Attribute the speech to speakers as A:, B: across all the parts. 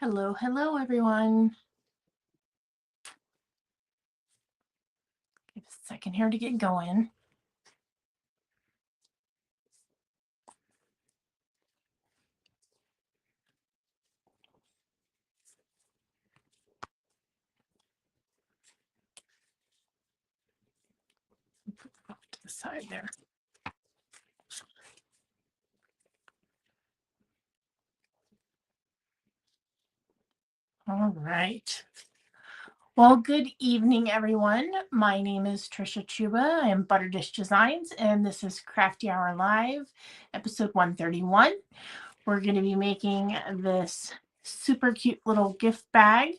A: Hello, hello, everyone. Give a second here to get going. Put that off to the side there. All right. Well, good evening, everyone. My name is Trisha Chuba. I am ButterDish Designs, and this is Crafty Hour Live, episode 131. We're going to be making this super cute little gift bag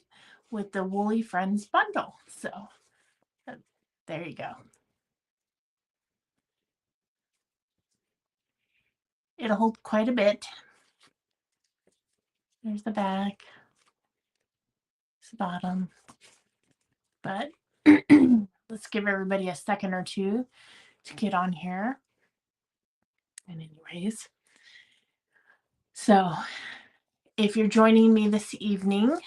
A: with the Woolly Friends bundle. So there you go. It'll hold quite a bit. There's the back, there's the bottom. But let's give everybody a second or two to get on here. And anyways, so if you're joining me this evening,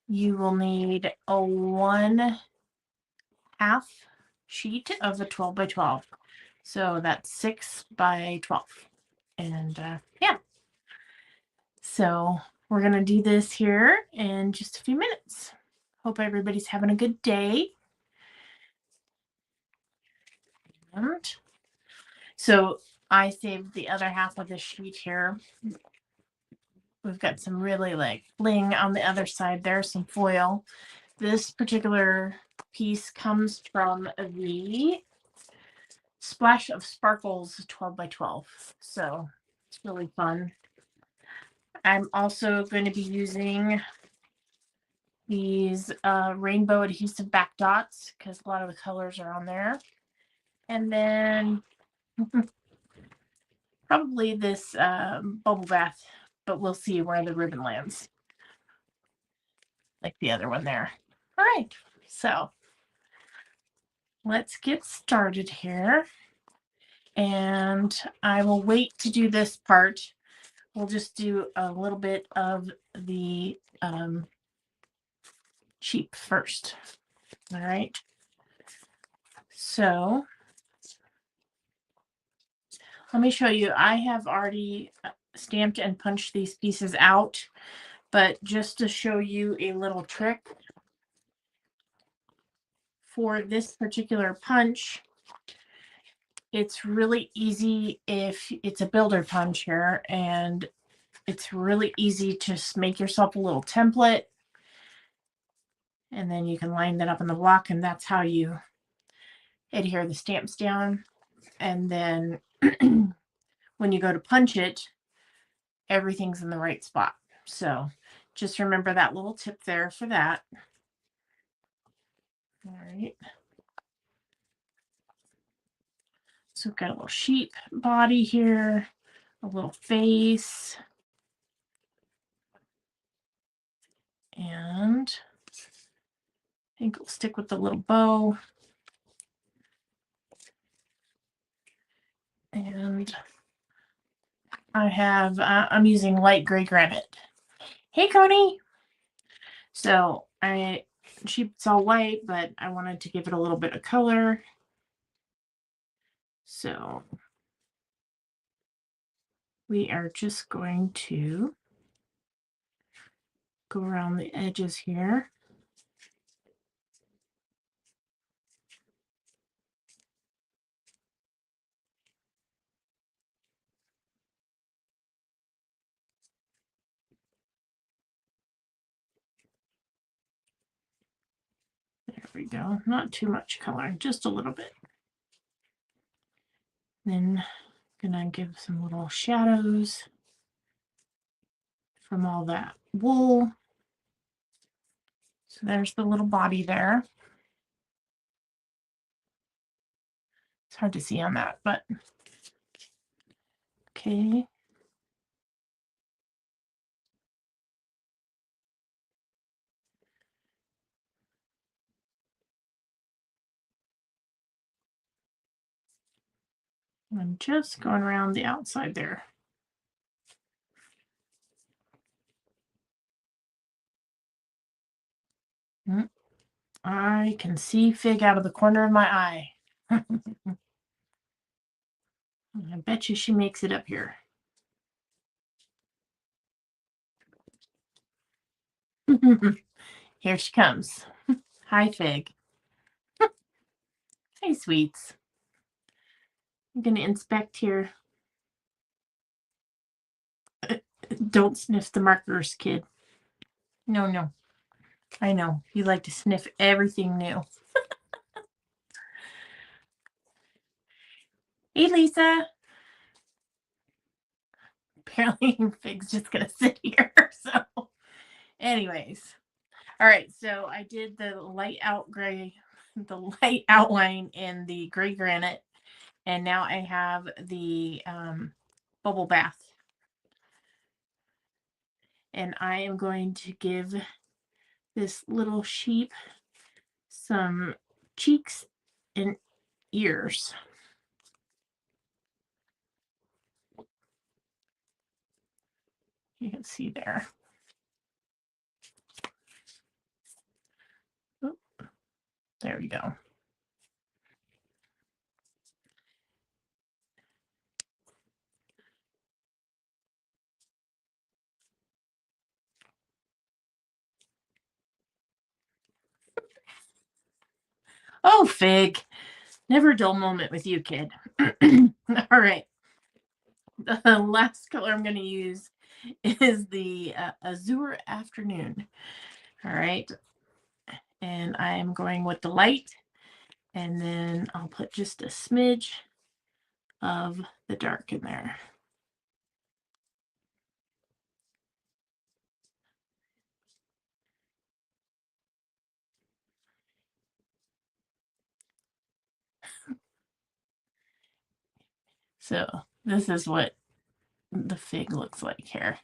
A: you will need a 1/2 sheet of a 12 by 12. So that's 6 by 12. And yeah, so we're going to do this here in just a few minutes. Hope everybody's having a good day. And so I saved the other half of the sheet here. We've got some really like bling on the other side there, some foil. This particular piece comes from the Splash of Sparkles 12 by 12. So it's really fun. I'm also going to be using these rainbow adhesive back dots because a lot of the colors are on there. And then probably this bubble bath, but we'll see where the ribbon lands. Like the other one there. All right, so let's get started here. And I will wait to do this part. We'll just do a little bit of the sheep first. All right. So let me show you. I have already stamped and punched these pieces out, but just to show you a little trick for this particular punch, it's really easy if it's a builder punch here, and it's really easy to just make yourself a little template, and then you can line that up in the block, and that's how you adhere the stamps down. And then when you go to punch it, everything's in the right spot. So just remember that little tip there for that. All right. So we've got a little sheep body here, a little face, and I think we'll stick with the little bow. And I'm using light gray granite. Hey, Coney. So sheep's all white, but I wanted to give it a little bit of color. So we are just going to go around the edges here. There we go. Not too much color, just a little bit. Then gonna give some little shadows from all that wool. So there's the little body there. It's hard to see on that, but okay. I'm just going around the outside there. Mm, I can see Fig out of the corner of my eye. I bet you she makes it up here. Here she comes. Hi, Fig. Hey, sweets. I'm going to inspect here. Don't sniff the markers, kid. No, no. I know. You like to sniff everything new. Hey, Lisa. Apparently, Fig's just going to sit here. So, anyways. All right. So, I did the light outline in the gray granite. And now I have the bubble bath. And I am going to give this little sheep some cheeks and ears. You can see there. Oop, there we go. Oh, Fig. Never a dull moment with you, kid. All right. The last color I'm going to use is the Azure Afternoon. All right. And I am going with the light. And then I'll put just a smidge of the dark in there. So this is what the Fig looks like here.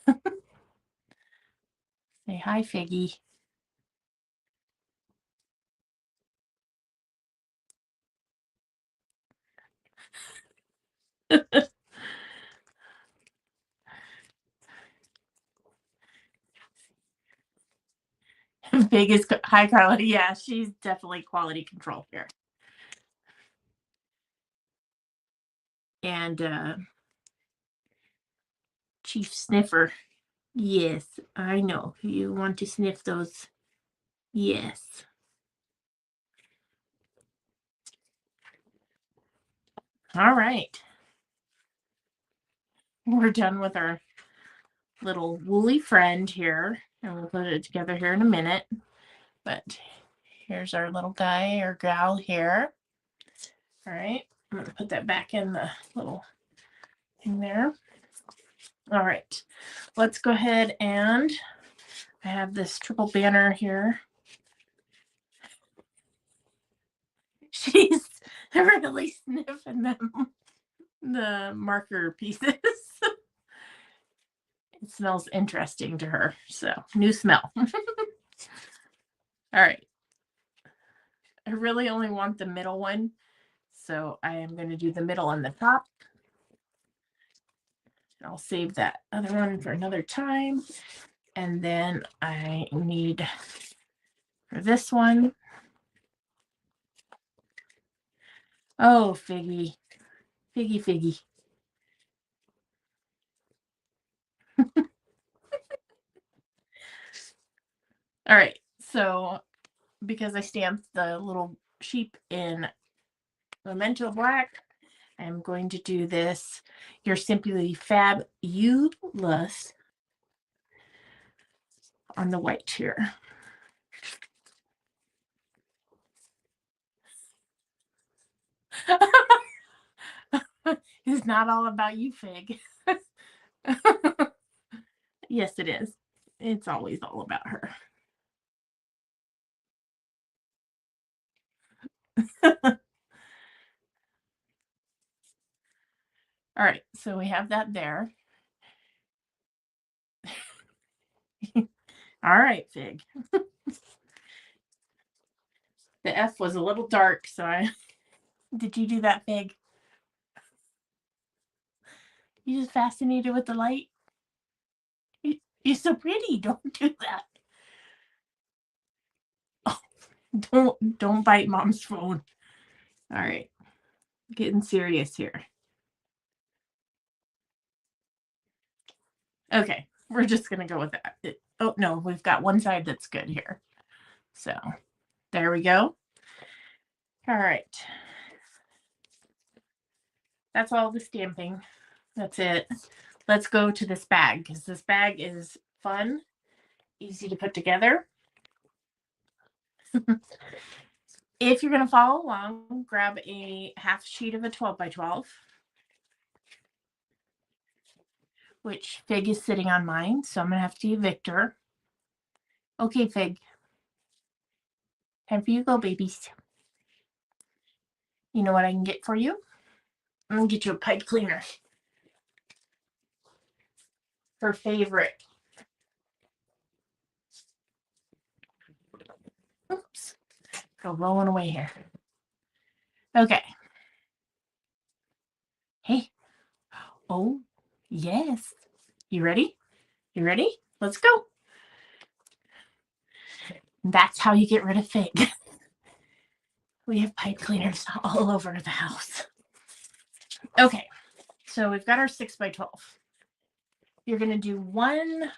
A: Say hi, Figgy. Fig is high quality. Yeah, she's definitely quality control here. And Chief Sniffer. Yes, I know. You want to sniff those. Yes. All right. We're done with our little woolly friend here. And we'll put it together here in a minute. But here's our little guy or gal here. All right. I'm going to put that back in the little thing there. All right. Let's go ahead and I have this triple banner here. She's really sniffing them, the marker pieces. It smells interesting to her. So, new smell. All right. I really only want the middle one. So, I am going to do the middle and the top. I'll save that other one for another time. And then I need for this one. Oh, Figgy. Figgy, Figgy. All right. So, because I stamped the little sheep in Memento Black, I'm going to do this. You're simply fabulous on the white here. It's not all about you, Fig. Yes, it is. It's always all about her. All right, so we have that there. All right, Fig. The F was a little dark, so I did you do that, Fig? You just fascinated with the light? You're so pretty. Don't do that. Don't bite mom's phone. All right. Getting serious here. Okay. We're just going to go with that. Oh, no, we've got one side that's good here. So there we go. All right. That's all the stamping. That's it. Let's go to this bag because this bag is fun, easy to put together. If you're going to follow along, grab a half sheet of a 12 by 12, which Fig is sitting on mine. So I'm going to have to do Victor. Okay, Fig. Time for you to go, babies. You know what I can get for you? I'm going to get you a pipe cleaner. Her favorite. Oops. Go rolling away here. Okay. Hey. Oh, yes. You ready? You ready? Let's go. That's how you get rid of Fig. We have pipe cleaners all over the house. Okay, so we've got our 6 by 12. You're going to do one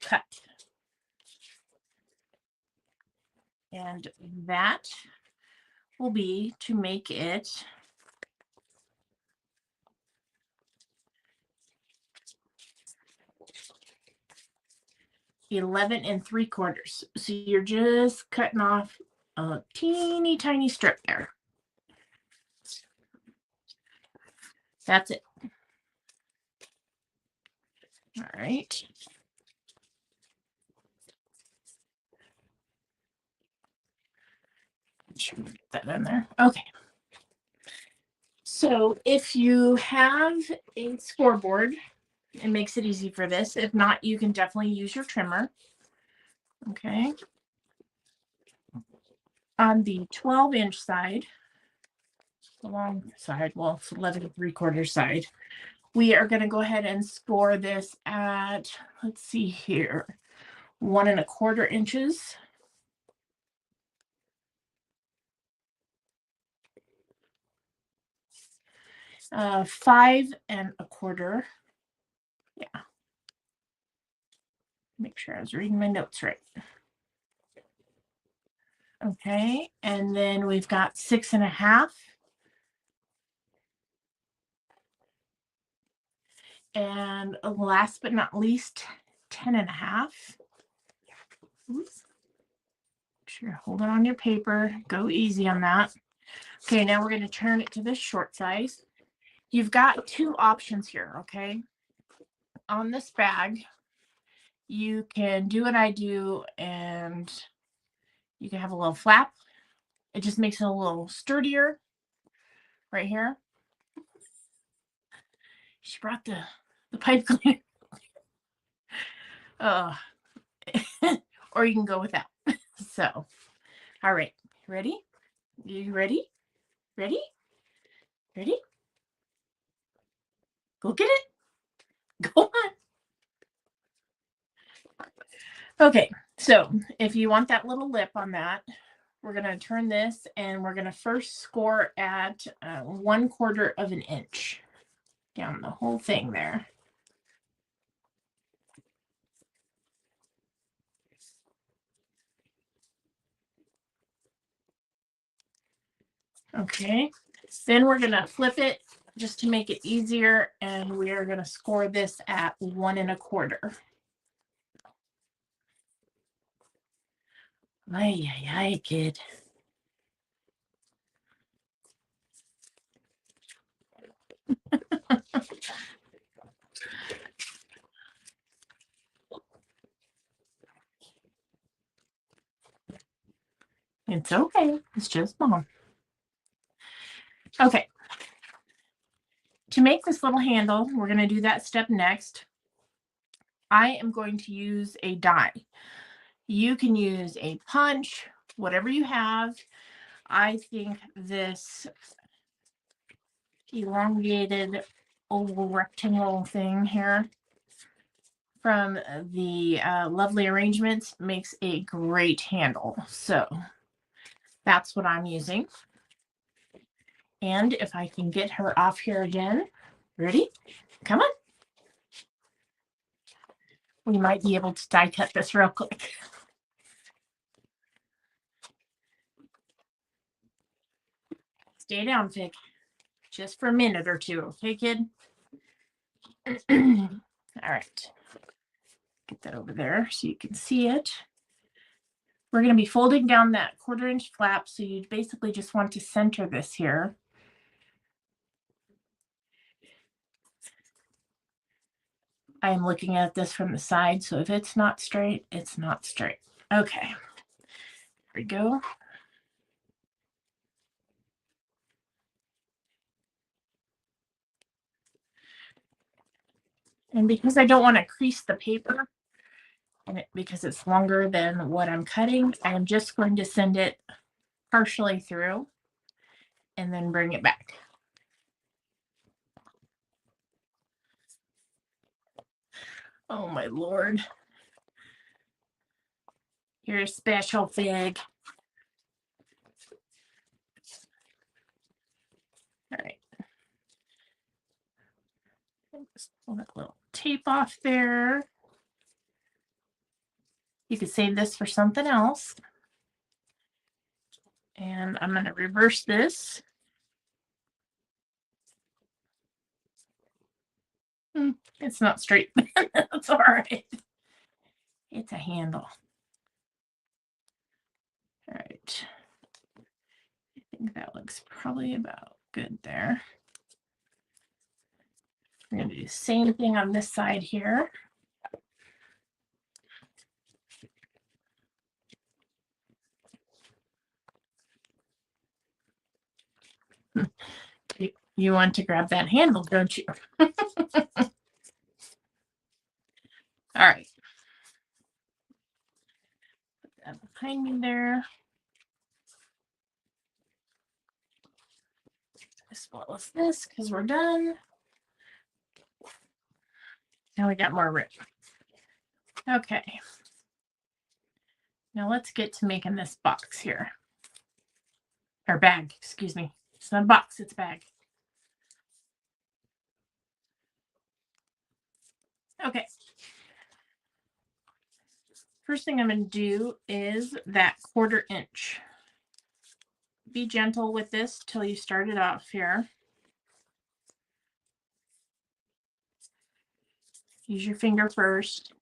A: cut. And that will be to make it 11 3/4. So you're just cutting off a teeny tiny strip there. That's it. All right. Sure, get that in there. Okay. So if you have a scoreboard, it makes it easy for this. If not, you can definitely use your trimmer. Okay. On the 12-inch side, the long side, well, it's 11 3/4 side, we are going to go ahead and score this at, let's see here, 1 1/4 inches. Uh, 5 1/4. Yeah. Make sure I was reading my notes right. Okay, and then we've got 6 1/2. And last but not least, 10 1/2. Oops. Sure, hold it on your paper. Go easy on that. Okay, now we're going to turn it to this short size. You've got two options here, okay? On this bag, you can do what I do and you can have a little flap. It just makes it a little sturdier right here. She brought the pipe cleaner. Or you can go with that. So, all right. Ready? You ready? Ready? Ready? Go get it. Go on. Okay, so if you want that little lip on that, we're going to turn this and we're going to first score at 1/4 of an inch down the whole thing there. Okay, then we're going to flip it just to make it easier, and we are going to score this at 1 1/4. Ay, ay, ay, kid. It's okay. It's just mom. Okay. To make this little handle, we're going to do that step next. I am going to use a die. You can use a punch, whatever you have. I think this elongated oval rectangle thing here from the Lovely Arrangements makes a great handle. So That's what I'm using. And if I can get her off here again, ready? Come on. We might be able to die cut this real quick. Stay down, Fig. Just for a minute or two, okay, kid? All right. Get that over there so you can see it. We're going to be folding down that 1/4 inch flap, so you basically just want to center this here. I am looking at this from the side, so if it's not straight, it's not straight. Okay, here we go. And because I don't want to crease the paper, and because it's longer than what I'm cutting, I am just going to send it partially through and then bring it back. Oh my Lord. You're a special, Fig. All right. Just pull that little tape off there. You could save this for something else. And I'm going to reverse this. It's not straight. That's all right. It's a handle. All right. I think that looks probably about good there. We're going to do the same thing on this side here. You want to grab that handle, don't you? All right. Put that behind me there. As well as this, because we're done. Now we got more rip. Okay. Now let's get to making this box here. Or bag, excuse me. It's not a box, it's a bag. Okay. First thing I'm going to do is that 1/4 inch. Be gentle with this till you start it off here. Use your finger first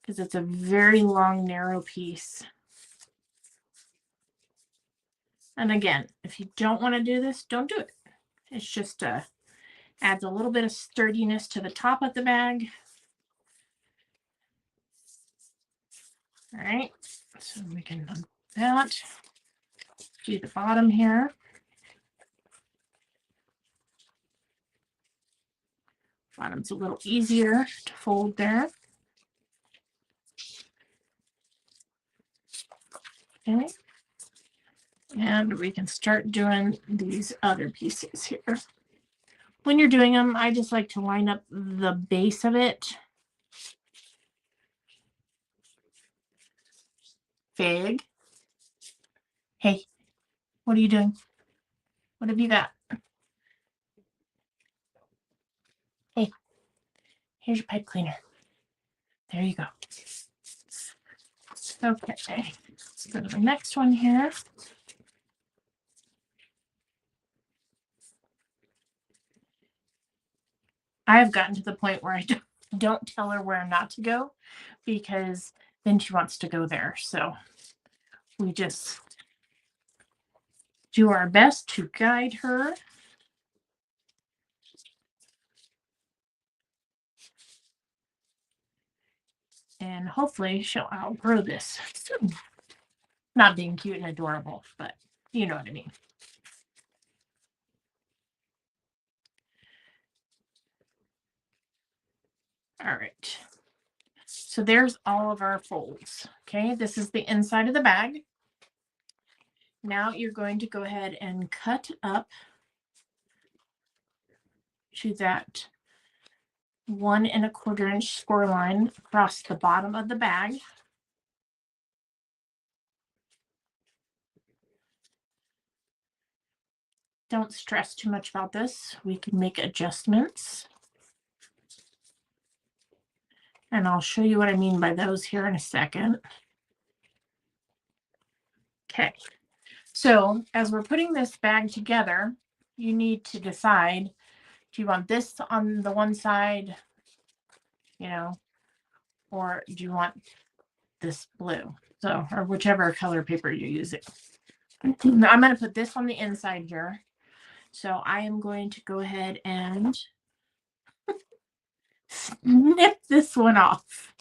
A: because it's a very long, narrow piece. And again, if you don't want to do this, don't do it. It's just adds a little bit of sturdiness to the top of the bag. All right, so we can do that. Do the bottom here. Bottom's a little easier to fold there. Okay. And we can start doing these other pieces here. When you're doing them, I just like to line up the base of it. Fig. Hey, what are you doing? What have you got? Hey, here's your pipe cleaner. There you go. Okay, let's go to the next one here. I've gotten to the point where I don't tell her where not to go because then she wants to go there. So we just do our best to guide her. And hopefully she'll outgrow this soon. Not being cute and adorable, but you know what I mean. All right. So there's all of our folds. Okay, this is the inside of the bag. Now you're going to go ahead and cut up to that 1 1/4 inch score line across the bottom of the bag. don't stress too much about this. We can make adjustments. And I'll show you what I mean by those here in a second. Okay, so as we're putting this bag together, you need to decide, do you want this on the one side, you know, or do you want this blue? So, or whichever color paper you're using. I'm going to put this on the inside here. So I am going to go ahead and snip this one off.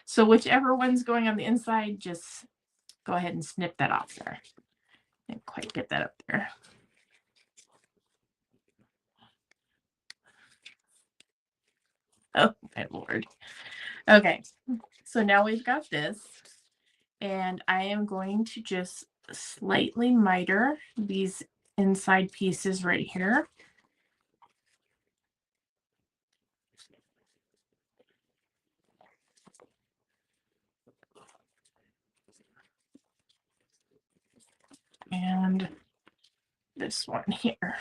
A: So whichever one's going on the inside, just go ahead and snip that off there. Didn't quite get that up there. Oh my Lord. Okay, so now we've got this, and I am going to just slightly miter these inside pieces right here. And this one here.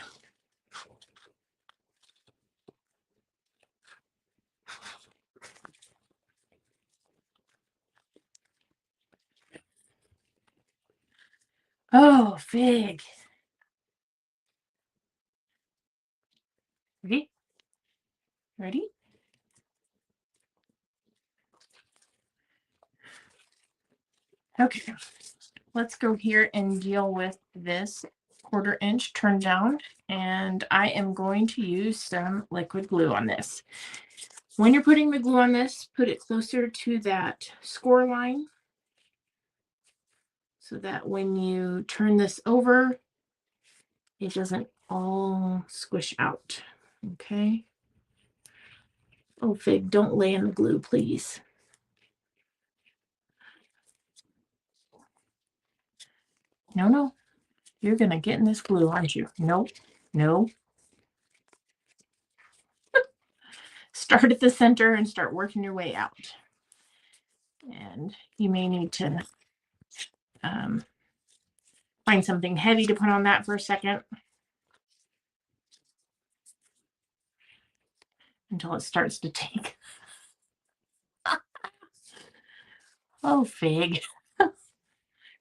A: Oh, fig. Ready? Ready? Okay, let's go here and deal with this 1/4 inch turn down, and I am going to use some liquid glue on this. When you're putting the glue on this, put it closer to that score line so that when you turn this over, it doesn't all squish out. Okay. Oh, fig, don't lay in the glue, please. No, no. You're going to get in this glue, aren't you? Nope. No. Start at the center and start working your way out. And you may need to find something heavy to put on that for a second until it starts to take. Oh, fig.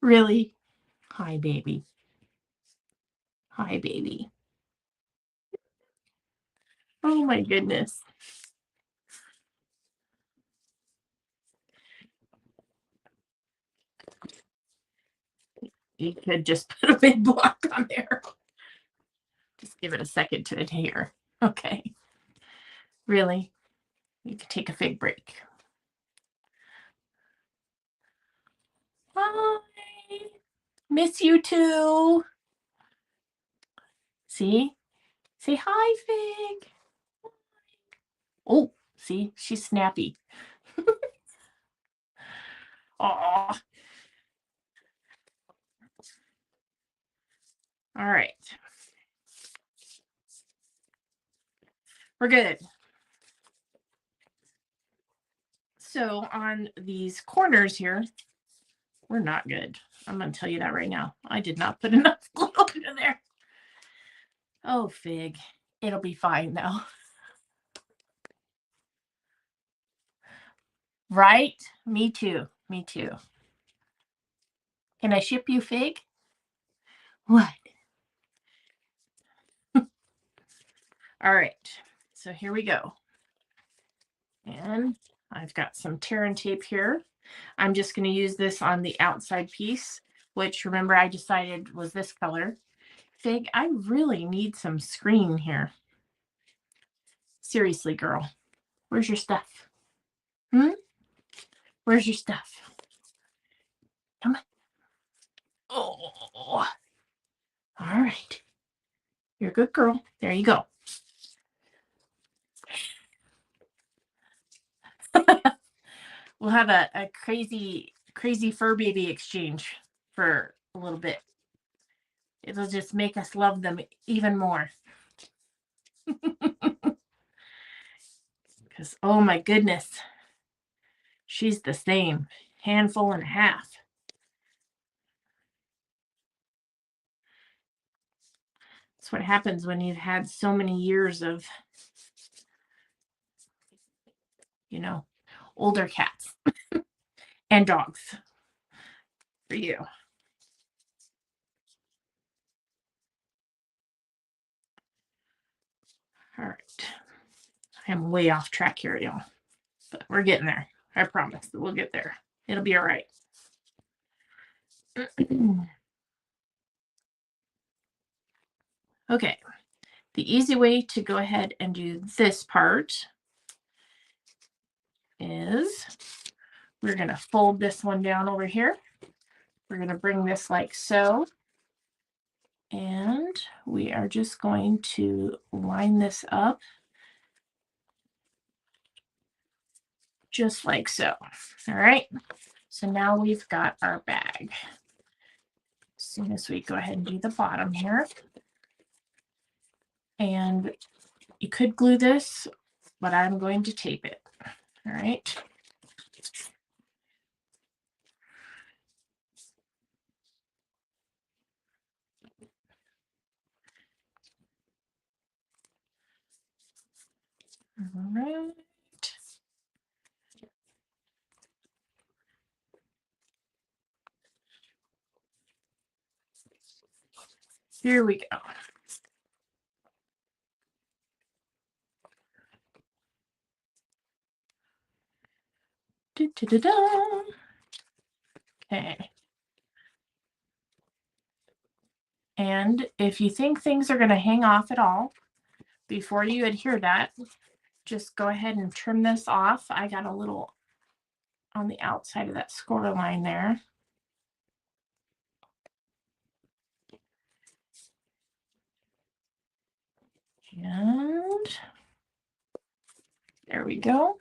A: Really? Hi, baby. Hi, baby. Oh, my goodness. You could just put a big block on there. Just give it a second to adhere. Okay. Really? You could take a fig break. Hi. Miss you too. See? Say hi, fig. Oh, see? She's snappy. Aw. All right. We're good. So on these corners here, we're not good. I'm going to tell you that right now. I did not put enough glue in there. Oh, fig. It'll be fine though. Right? Me too. Me too. Can I ship you, fig? What? All right. So here we go. And I've got some tear and tape here. I'm just going to use this on the outside piece, which remember I decided was this color. Fig, I really need some screen here. Seriously, girl. Where's your stuff? Where's your stuff? Come on. Oh. All right. You're a good girl. There you go. We'll have a crazy fur baby exchange for a little bit. It'll just make us love them even more. Because, oh my goodness, she's the same. Handful and a half. what happens when you've had so many years of, you know, older cats and dogs for you. All right. I am way off track here, y'all. But we're getting there. I promise that we'll get there. It'll be all right. Okay. The easy way to go ahead and do this part is we're going to fold this one down over here. We're going to bring this like so. And we are just going to line this up just like so. All right. So now we've got our bag. As soon as we go ahead and do the bottom here. And you could glue this, but I'm going to tape it. All right. All right. Here we go. Okay. And if you think things are going to hang off at all, before you adhere that, just go ahead and trim this off. I got a little on the outside of that score line there. And there we go.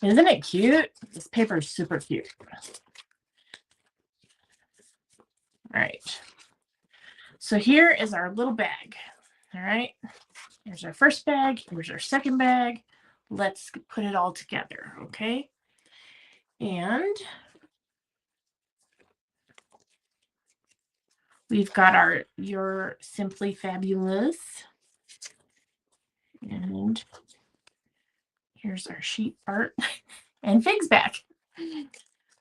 A: Isn't it cute? This paper is super cute. All right. So here is our little bag. All right. Here's our first bag. Here's our second bag. Let's put it all together. Okay. And we've got your Simply Fabulous. And here's our sheep art. And Fig's back.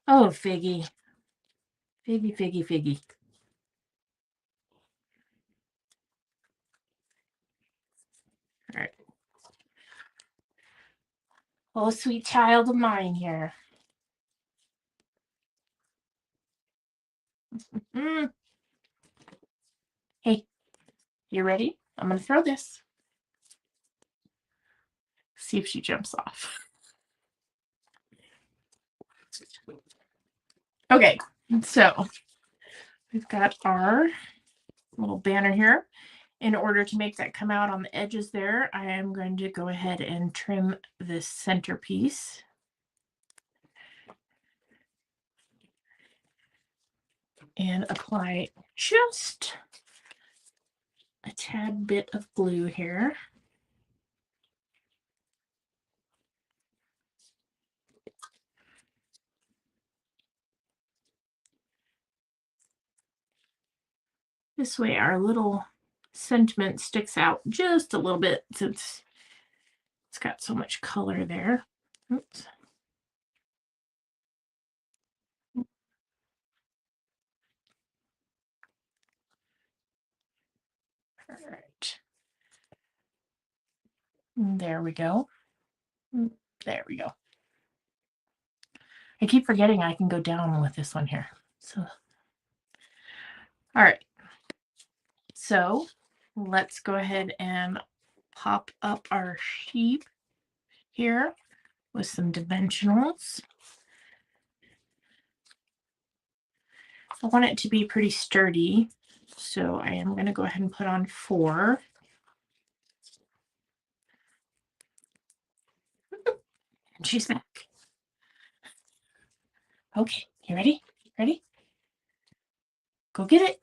A: Oh, Figgy. Figgy, Figgy, Figgy. All right. Oh, sweet child of mine here. Hey, you ready? I'm going to throw this. See if she jumps off. Okay, so we've got our little banner here. In order to make that come out on the edges there, I am going to go ahead and trim this centerpiece. And apply just a tad bit of glue here. This way our little sentiment sticks out just a little bit since it's got so much color there. Oops. All right. There we go. There we go. I keep forgetting I can go down with this one here. So, all right. So let's go ahead and pop up our sheep here with some dimensionals. I want it to be pretty sturdy, so I am going to go ahead and put on 4. And she's back. Okay, you ready? Ready? Go get it.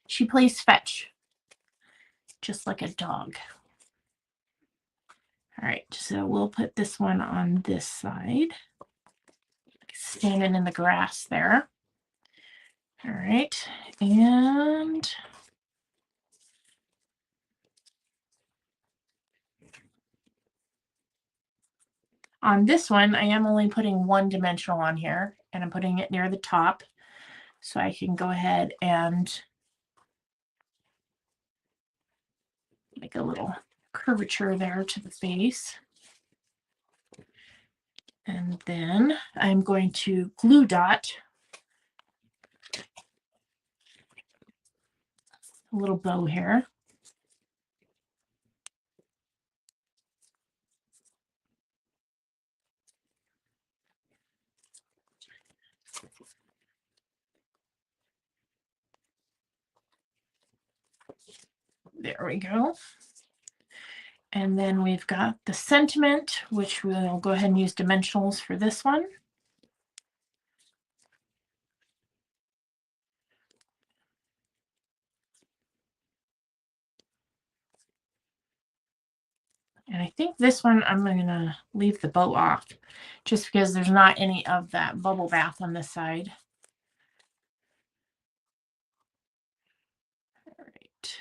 A: She plays fetch, just like a dog. All right, so we'll put this one on this side, standing in the grass there. All right, And on this one, I am only putting one dimensional on here, and I'm putting it near the top so I can go ahead and make a little curvature there to the face. And then I'm going to glue dot a little bow here. There we go. And then we've got the sentiment, which we'll go ahead and use dimensionals for this one. And I think this one I'm going to leave the bow off just because there's not any of that bubble bath on this side. All right.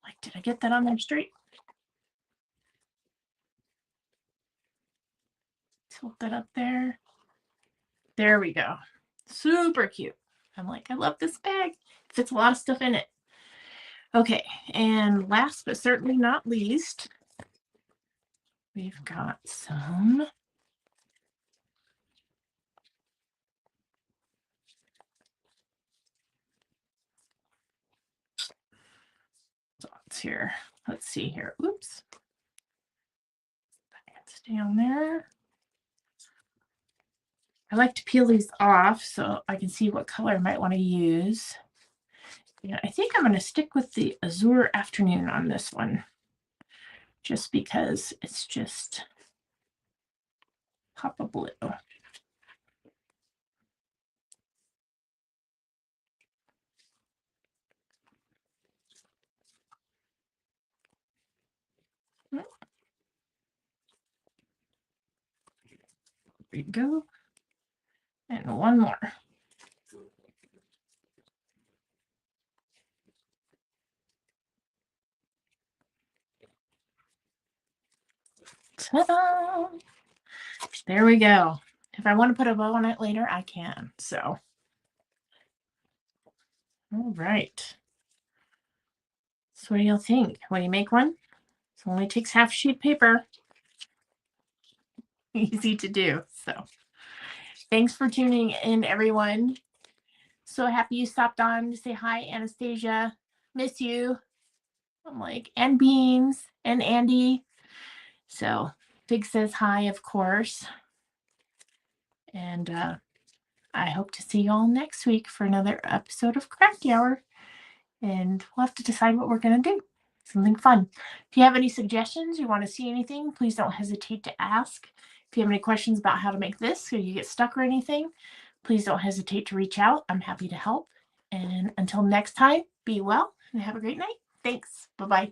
A: Like, did I get that on there straight? Tilt that up there. There we go. Super cute. I'm like, I love this bag. It fits a lot of stuff in it. Okay, and last but certainly not least, we've got some dots here. Let's see here. Oops. That's down there. I like to peel these off so I can see what color I might want to use. Yeah, I think I'm going to stick with the Azure Afternoon on this one, just because it's just pop a blue. There we go. And one more. Ta-da! There we go. If I want to put a bow on it later, I can. So, all right. So what do y'all think? When you make one, it only takes half a sheet of paper. Easy to do. So thanks for tuning in, everyone. So happy you stopped on to say hi, Anastasia. Miss you. I'm like, and Beans and Andy. So Fig says hi, of course. And I hope to see you all next week for another episode of Crafty Hour. And we'll have to decide what we're going to do. Something fun. If you have any suggestions, you want to see anything, please don't hesitate to ask. If you have any questions about how to make this or you get stuck or anything, please don't hesitate to reach out. I'm happy to help. And until next time, be well and have a great night. Thanks. Bye-bye.